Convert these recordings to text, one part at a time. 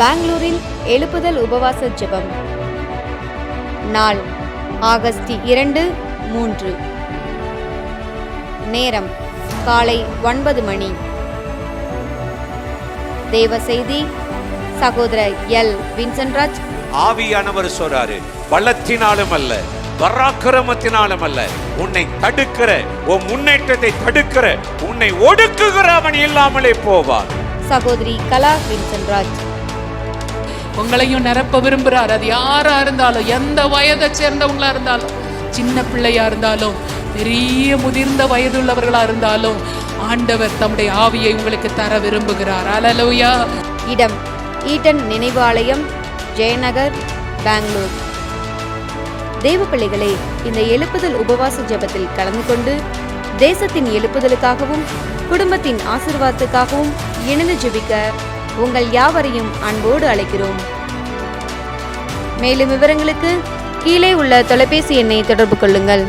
பெங்களூரில் எழுப்புதல் உபவாச ஜெபம். நாள் ஆகஸ்ட் 2, 3. நேரம் காலை 9 மணி. தேவ செய்தி சகோதரர் எல். வின்சென்ட்ராஜ். ஆவியானவர் சொல்றாரு, பலத்தினாலும் அல்ல, பராக்கிரமத்தினாலும் அல்ல, உன்னை தடுக்கிற, உன் முன்னேற்றத்தை தடுக்கிற, உன்னை ஒடுக்குகிற அவன் இல்லாமலே போவார். சகோதரி கலா வின்சென்ட்ராஜ். உங்களையும் நிரப்ப விரும்புகிறார். அது யாரா இருந்தாலும், எந்த வயதை சேர்ந்தவங்களா இருந்தாலும், சின்ன பிள்ளையா இருந்தாலும், பெரிய முதிர்ந்த வயதுள்ளவர்களா இருந்தாலும், ஆண்டவர் தம்முடைய ஆவியை உங்களுக்கு தர விரும்புகிறார். அல்லேலூயா. இடம் ஈட்டன் நினைவு ஆலயம், ஜெயநகர், பெங்களூர். தேவ பிள்ளைகளே, இந்த எழுப்புதல் உபவாச ஜெபத்தில் கலந்து கொண்டு தேசத்தின் எழுப்புதலுக்காகவும் குடும்பத்தின் ஆசீர்வாதத்துக்காகவும் இணைந்து ஜெபிக்க உங்கள் யாவரையும் அன்போடு அழைக்கிறோம். மேலும் விவரங்களுக்கு கீழே உள்ள தொலைபேசி எண்ணை தொடர்பு கொள்ளுங்கள்.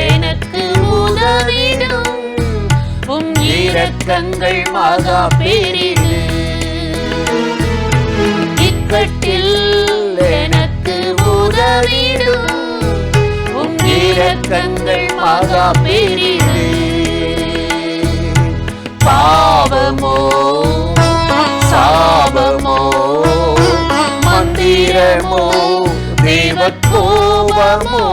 எனக்கு உதவிடும் உம் இரக்கங்கள் மகா பெரிது. இக்கட்டில் எனக்கு உதவிடும் உம் இரக்கங்கள் மகா பெரிது. பாவமோ சாபமோ மந்திரமோ தேவ கோபமோ,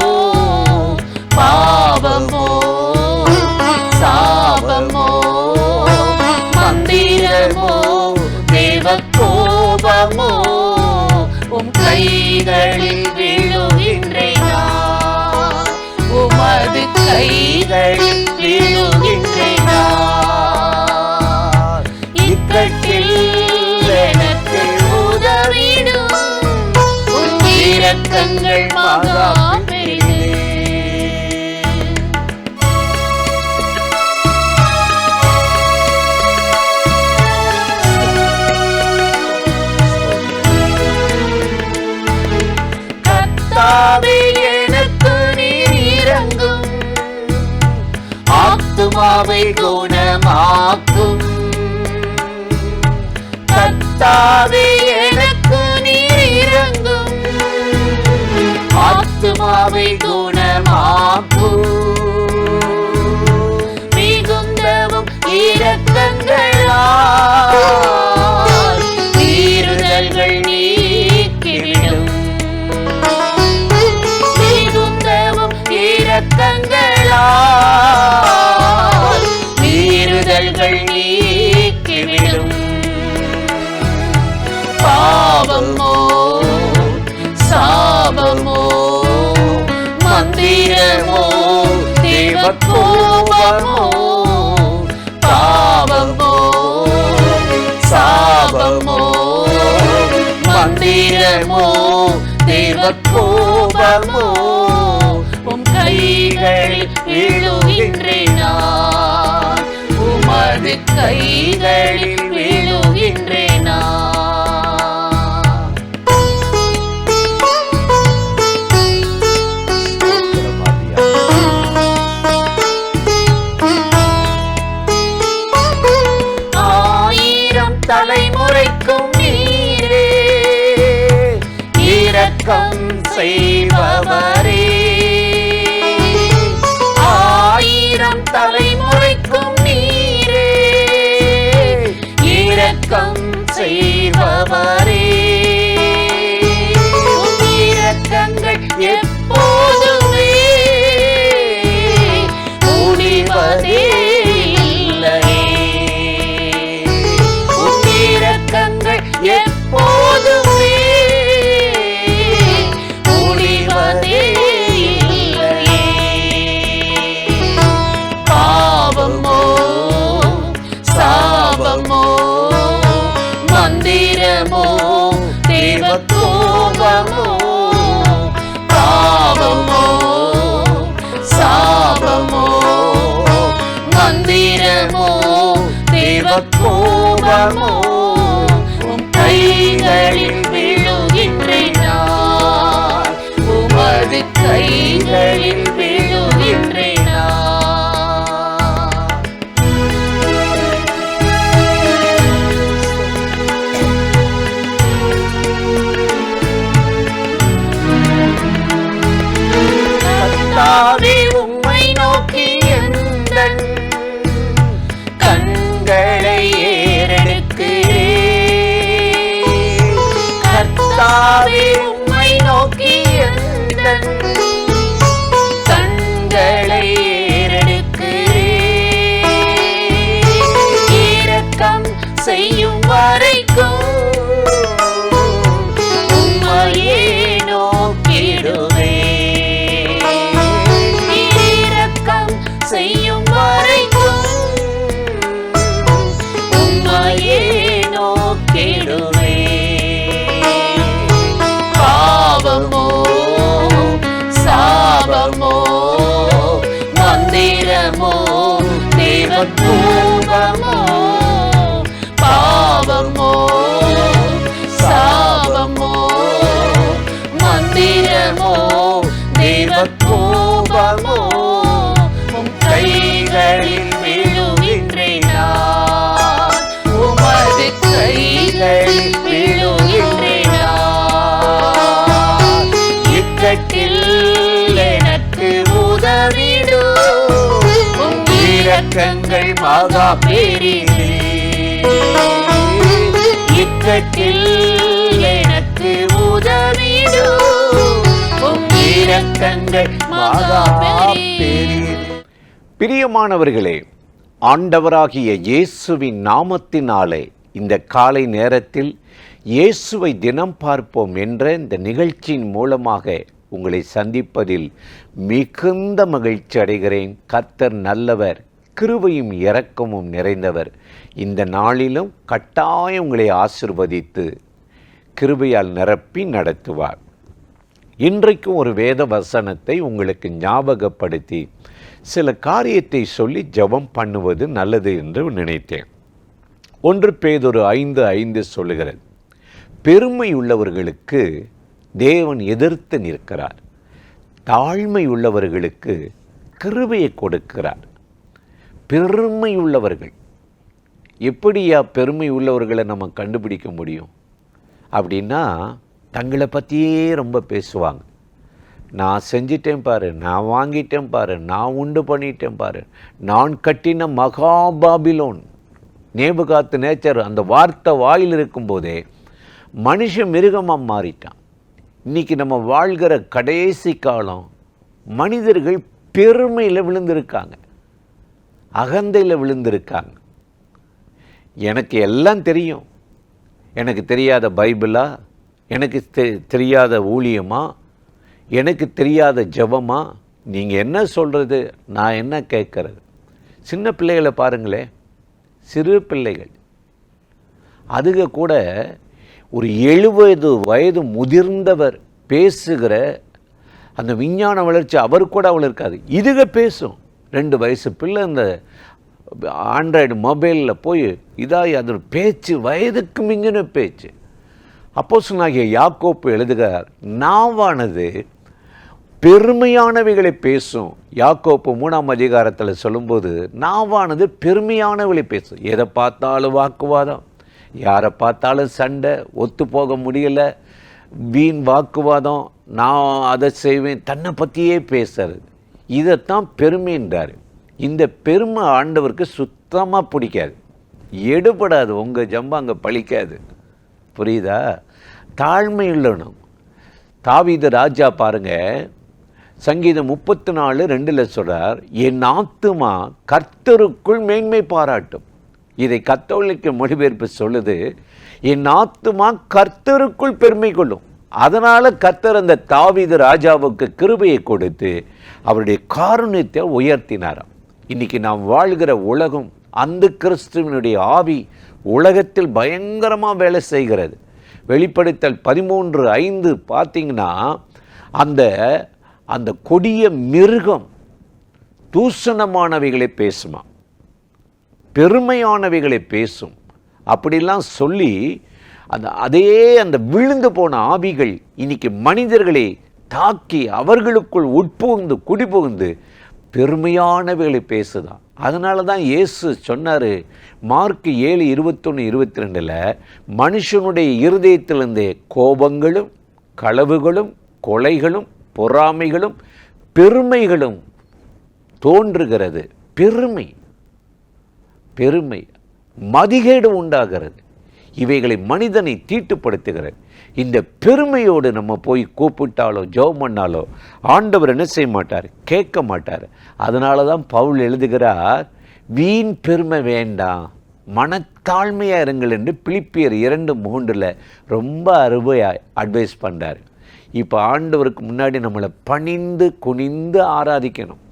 பாவமோ சாபமோ மந்திரமோ தேவ கோபமோ, உம் கைகளில் விழுகின்றேன் நான், உமது கைகளில் விழுகின்றேன் நான். இக்கட்டில் எனக்கு உதவிடும் உம் இரக்கங்கள் மகா பெரிது. கர்த்தாவே, எனக்கு நீர் இரங்கும், ஆத்துமாவை குணமாக்கும். கர்த்தாவே, எனக்கு நீர் இரங்கும், ஆத்துமாவை குணமாக்கும். மிகுந்தவும் இரக்கங்களால் மீறுதல்கள் நீக்கிவிடும். மிகுந்தவும் இரக்கங்களால் மீறுதல்கள் நீக்கிவிடும். பாவமோ சாபமோ மந்திரமோ தேவ கோபமோ, பாவமோ சாபமோ மந்திரமோ தேவ கோபமோ, உம் கைகளில் விழுகின்றேன் நான், உமது கைகளில் விழுகின்றேன் நான். தலைமுறைக்கும் நீரே இரக்கம் செய்பவரே, ஆயிரம் தலைமுறைக்கும் நீரே இரக்கம் செய்பவரே. உம் இரக்கங்கள் எப்போதுமே முடிவதே எப்போதுமே முடிவதே இல்லையே. கோபமோ உம் கைகளில் விழுகின்றேன் நான். உமது கைகளில் விழுகின்றேன் நான். கர்த்தாவே, உம்மை நோக்கி எந்தன் கண்களை ஏறெடுக்கிறேன். கர்த்தாவே, உம்மை நோக்கி எந்தன் கண்களை ஏறெடுக்கிறேன். இரக்கம் செய்யும் வரைக்கும் உம்மையே நோக்கிடுவேன். செய்யும் வரைக்கும் உம்மையே நோக்கிடுவேன். பாவமோ சாபமோ மந்திரமோ தேவதூபமோ, பாவமோ சாபமோ மந்திரமோ தேவதூபமோ, கைகளில் விழுகின்றேன் நான். உமது கைகளில் விழுகின்றேன் நான். இக்கட்டில் எனக்கு உதவிடும் உம் இரக்கங்கள் மகா பெரிது. இக்கட்டில் எனக்கு உதவிடும் உம் இரக்கங்கள் மகா பெரிது. பிரியமானவர்களே, ஆண்டவராகிய இயேசுவின் நாமத்தினாலே இந்த காலை நேரத்தில் இயேசுவை தினம் பார்ப்போம் என்ற இந்த நிகழ்ச்சியின் மூலமாக உங்களை சந்திப்பதில் மிகுந்த மகிழ்ச்சி அடைகிறேன். கர்த்தர் நல்லவர், கிருபையும் இரக்கமும் நிறைந்தவர். இந்த நாளிலும் கட்டாயம் உங்களை ஆசிர்வதித்து கிருபையால் நிரப்பி நடத்துவார். இன்றைக்கும் ஒரு வேத வசனத்தை உங்களுக்கு ஞாபகப்படுத்தி சில காரியத்தை சொல்லி ஜெபம் பண்ணுவது நல்லது என்று நினைத்தேன். 1 பேதுரு 5:5 சொல்லுகிறது, பெருமை உள்ளவர்களுக்கு தேவன் எதிர்த்து நிற்கிறார், தாழ்மை உள்ளவர்களுக்கு கிருபையை கொடுக்கிறார். பெருமை உள்ளவர்கள், எப்படியா பெருமை உள்ளவர்களை நம்ம கண்டுபிடிக்க முடியும் அப்படின்னா, தங்களை பற்றியே ரொம்ப பேசுவாங்க. நான் செஞ்சிட்டேன் பாரு, நான் வாங்கிட்டேன் பாரு, நான் உண்டு பண்ணிட்டேன் பாரு, நான் கட்டின மகாபாபிலோன். நேபுகாத்து நேச்சர் அந்த வார்த்தை வாயில் இருக்கும்போதே மனுஷன் மிருகமாக மாறிட்டான். இன்றைக்கி நம்ம வாழ்கிற கடைசி காலம், மனிதர்கள் பெருமையில் விழுந்திருக்காங்க, அகந்தையில் விழுந்திருக்காங்க. எனக்கு எல்லாம் தெரியும், எனக்கு தெரியாத பைபிளா, எனக்கு தெரியாத ஊழியமா, எனக்கு தெரியாத ஜெபமா, நீங்கள் என்ன சொல்கிறது, நான் என்ன கேட்கறது. சின்ன பிள்ளைகளை பாருங்களேன், சிறு பிள்ளைகள், அதுக கூட ஒரு 70 வயது முதிர்ந்தவர் பேசுகிற அந்த விஞ்ஞான வளர்ச்சி அவர் கூட அவள் இருக்காது. இதுக பேசும். 2 வயசு பிள்ளை அந்த ஆண்ட்ராய்டு மொபைலில் போய் இதாகி அது பேச்சு வயதுக்கு மிஞ்சின பேச்சு. அப்போஸ்தலனாகிய யாக்கோப்பு எழுதுகிறார், நாவானது பெருமையானவைகளை பேசும். யாக்கோப்பு 3ஆம் அதிகாரத்தில் சொல்லும்போது நாவானது பெருமையானவைகளை பேசும். எதை பார்த்தாலும் வாக்குவாதம், யாரை பார்த்தாலும் சண்டை, ஒத்து போக முடியலை, வீண் வாக்குவாதம், நான் அதை செய்வேன், தன்னை பற்றியே பேசுறது. இதைத்தான் பெருமைன்றார். இந்த பெருமை ஆண்டவருக்கு சுத்தமாக பிடிக்காது, எடுபடாது. உங்கள் ஜம்பம் அங்கே பழிக்காது. புரியுதா? தாழ்மை உள்ளணும். தாவீது ராஜா பாருங்க, சங்கீதம் 34:2 சொல்றார், என் ஆத்துமா கர்த்தருக்குள் மேன்மை பாராட்டும். இதை கத்தோலிக்க மொழிபெயர்ப்பு சொல்லுது, என் ஆத்துமா கர்த்தருக்குள் பெருமை கொள்ளும். அதனால கர்த்தர் அந்த தாவீது ராஜாவுக்கு கிருபையை கொடுத்து அவருடைய காருண்யத்தை உயர்த்தினாராம். இன்னைக்கு நாம் வாழ்கிற உலகம், அந்த கிறிஸ்துவனுடைய ஆவி உலகத்தில் பயங்கரமாக வேலை செய்கிறது. வெளிப்படுத்தல் 13:5 பார்த்தீங்கன்னா, அந்த கொடிய மிருகம் தூஷணமானவைகளை பேசுமா. பெருமையானவைகளை பேசும். அப்படிலாம் சொல்லி அந்த விழுந்து போன ஆவிகள் இன்னைக்கு மனிதர்களை தாக்கி அவர்களுக்குள் உட்புகுந்து குடிபுகுந்து பெருமையானவைகளை பேசுதான். அதனால தான் இயேசு சொன்னார், மார்க் 7:21-22, மனுஷனுடைய இருதயத்திலிருந்தே கோபங்களும் களவுகளும் கொலைகளும் பொறாமைகளும் பெருமைகளும் தோன்றுகிறது. பெருமை மதிகேடு உண்டாகிறது. இவைகளை மனிதனை தீட்டுப்படுத்துகிறது. இந்த பெருமையோடு நம்ம போய் கூப்பிட்டாலோ ஜெபம் பண்ணாலோ ஆண்டவர் என்ன செய்ய மாட்டார், கேட்க மாட்டார். அதனால தான் பவுல் எழுதுகிறார், வீண் பெருமை வேண்டாம், மனத்தாழ்மையாக இருங்கள் என்று பிலிப்பியர் 2:3 ரொம்ப அருமையாக அட்வைஸ் பண்ணுறார். இப்போ ஆண்டவருக்கு முன்னாடி நம்மளை பணிந்து குனிந்து ஆராதிக்கணும்.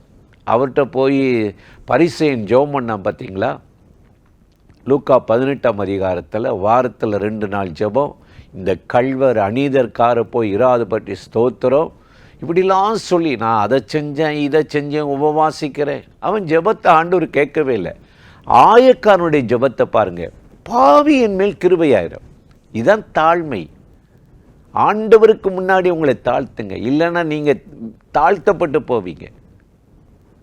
அவர்கிட்ட போய் பரிசேயன் ஜெபம் பண்ணான் பார்த்தீங்களா? லூக்கா 18ஆம் அதிகாரத்தில் வாரத்தில் 2 நாள் ஜெபம். இந்த கள்வர் அநீதர்கார போய் இராது பற்றி ஸ்தோத்திரம் இப்படிலாம் சொல்லி, நான் அதை செஞ்சேன் இதை செஞ்சேன் உபவாசிக்கிறேன். அவன் ஜெபத்தை ஆண்டவர் கேட்கவே இல்லை. ஆயக்காரனுடைய ஜெபத்தை பாருங்க, பாவி என் மேல் கிருபையாயிரும். இதுதான் தாழ்மை. ஆண்டவருக்கு முன்னாடி உங்களை தாழ்த்துங்க, இல்லைன்னா நீங்கள் தாழ்த்தப்பட்டு போவீங்க.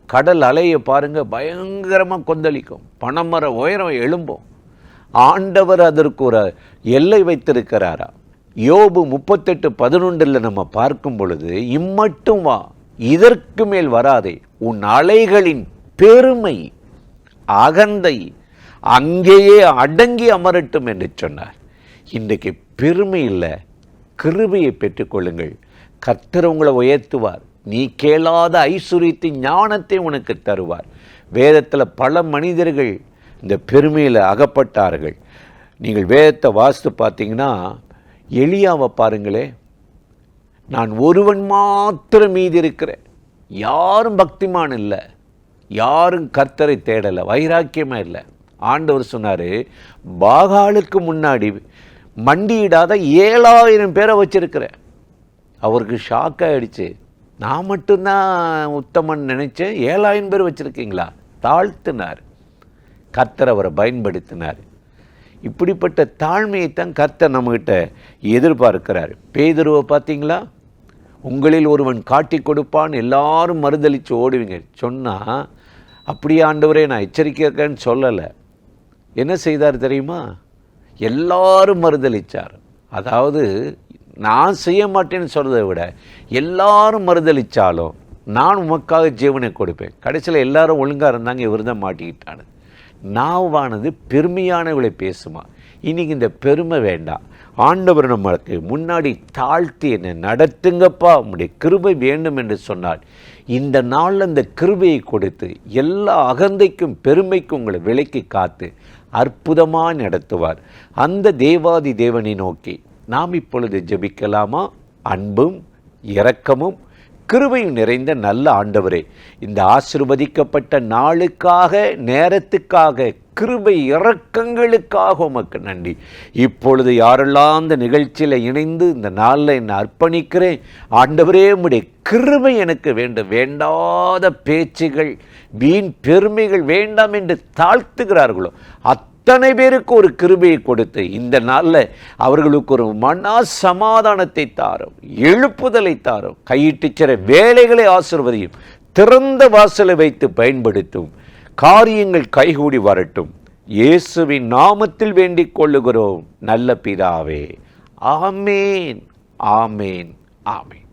கடல் அலையை பாருங்க, பயங்கரமாக கொந்தளிக்கும், பனைமர உயரம் எழும்பும். ஆண்டவர் அதற்கு ஒரு எல்லை வைத்திருக்கிறாரா? யோபு 38:11 நம்ம பார்க்கும் பொழுது, இம்மட்டும் வா, இதற்கு மேல் வராதே, உன் அலைகளின் பெருமை அகந்தை அங்கேயே அடங்கி அமரட்டும் என்று சொன்னார். இன்றைக்கு பெருமை இல்லை, கிருபையை பெற்றுக்கொள்ளுங்கள். கர்த்தர் உங்களை உயர்த்துவார். நீ கேளாத ஐஸ்வரியத்தின் ஞானத்தை உனக்கு தருவார். வேதத்தில் பல மனிதர்கள் இந்த பெருமையில் அகப்பட்டார்கள். நீங்கள் வேதத்தை வாசித்து பார்த்தீங்கன்னா, எலியாவை பாருங்களே, நான் ஒருவன் மாத்திரம் மீதி இருக்கிறேன், யாரும் பக்திமான் இல்லை, யாரும் கர்த்தரை தேடலை, வைராக்கியமாக இல்லை. ஆண்டவர் சொன்னார், பாகாலுக்கு முன்னாடி மண்டியிடாத 7000 பேரை வச்சிருக்கிறேன். அவருக்கு ஷாக் ஆகிடுச்சு. நான் மட்டும்தான் உத்தமன் நினைச்சேன், 7000 பேர் வச்சுருக்கீங்களா? தாழ்த்தினார். கர்த்தர் அவரை பயன்படுத்தினார். இப்படிப்பட்ட தாழ்மையைத்தான் கர்த்தர் நம்மகிட்ட எதிர்பார்க்கிறார். பேதுருவை பார்த்தீங்களா? உங்களில் ஒருவன் காட்டி கொடுப்பான், எல்லாரும் மறுதளித்து ஓடுவீங்க சொன்னால், அப்படியே ஆண்டவரே நான் எச்சரிக்கைன்னு சொல்லலை. என்ன செய்தார் தெரியுமா? எல்லாரும் மறுதளித்தார். அதாவது நான் செய்ய மாட்டேன்னு சொல்கிறத விட, எல்லாரும் மறுதளித்தாலும் நான் உமக்காக ஜீவனை கொடுப்பேன். கடைசியில் எல்லாரும் ஒழுங்காக இருந்தாங்க, இவர் தான் மாட்டிக்கிட்டானு. நாவானது பெருமையானவர்களை பேசுமா? இன்றைக்கி இந்த பெருமை வேண்டாம். ஆண்டவர் நம்மளுக்கு முன்னாடி தாழ்த்தி என்னை நடத்துங்கப்பா, உங்களுடைய கிருபை வேண்டும் என்று சொன்னால், இந்த நாளில் அந்த கிருபையை கொடுத்து எல்லா அகந்தைக்கும் பெருமைக்கும் உங்களை விலக்கி காத்து அற்புதமாக நடத்துவார். அந்த தேவாதி தேவனை நோக்கி நாம் இப்பொழுது ஜெபிக்கலாமா? அன்பும் இரக்கமும் கிருபையும் நிறைந்த நல்ல ஆண்டவரே, இந்த ஆசீர்வதிக்கப்பட்ட நாளுக்காக, நேரத்துக்காக, கிருபை இரக்கங்களுக்காக உமக்கு நன்றி. இப்பொழுது யாரெல்லாம் இந்த நிகழ்ச்சியில் இணைந்து இந்த நாளில் என்னை அர்ப்பணிக்கிறேன், ஆண்டவரே உம்முடைய கிருபை எனக்கு வேண்டும். வேண்டாத பேச்சுகள், வீண் பெருமைகள் வேண்டாம் என்று தாழ்த்துகிறார்களோ அத்தனை பேருக்கு ஒரு கிருபையை கொடுத்து இந்த நாளில் அவர்களுக்கு ஒரு மன சமாதானத்தை தாரும், எழுப்புதலை தாரும், கையிட்டு சிற வேலைகளை ஆசீர்வதியும், திறந்த வாசலை வைத்து பயன்படுத்தும், காரியங்கள் கைகூடி வரட்டும். இயேசுவின் நாமத்தில் வேண்டிக் கொள்ளுகிறோம் நல்ல பிதாவே. ஆமேன், ஆமேன், ஆமேன்.